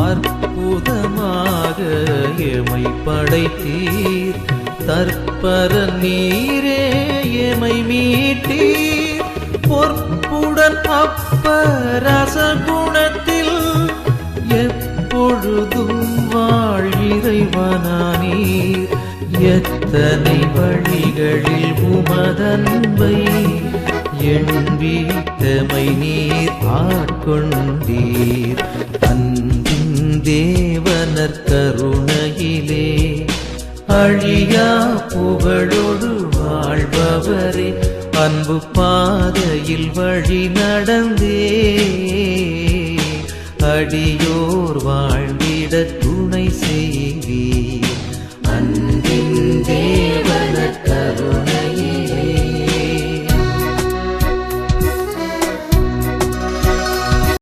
அற்புதமாக எமை படைத்தீர், தற்பர நீரே எமை மீட்டீர். பொற்புடன் அப்பரச குணத்தில் எப்பொழுதும் வாழ் இறைவனானீர். எத்தனை வழிகளில் உமதன்பை எண்பீத்தமை நீர் ஆட்கொண்டீர். அன்பின் தேவனர் கருணையிலே அழியா புகழோடு வாழ்பவரே, அன்பு பாதையில் வழி நடந்தே அடியோர் வாழ்ந்திடச்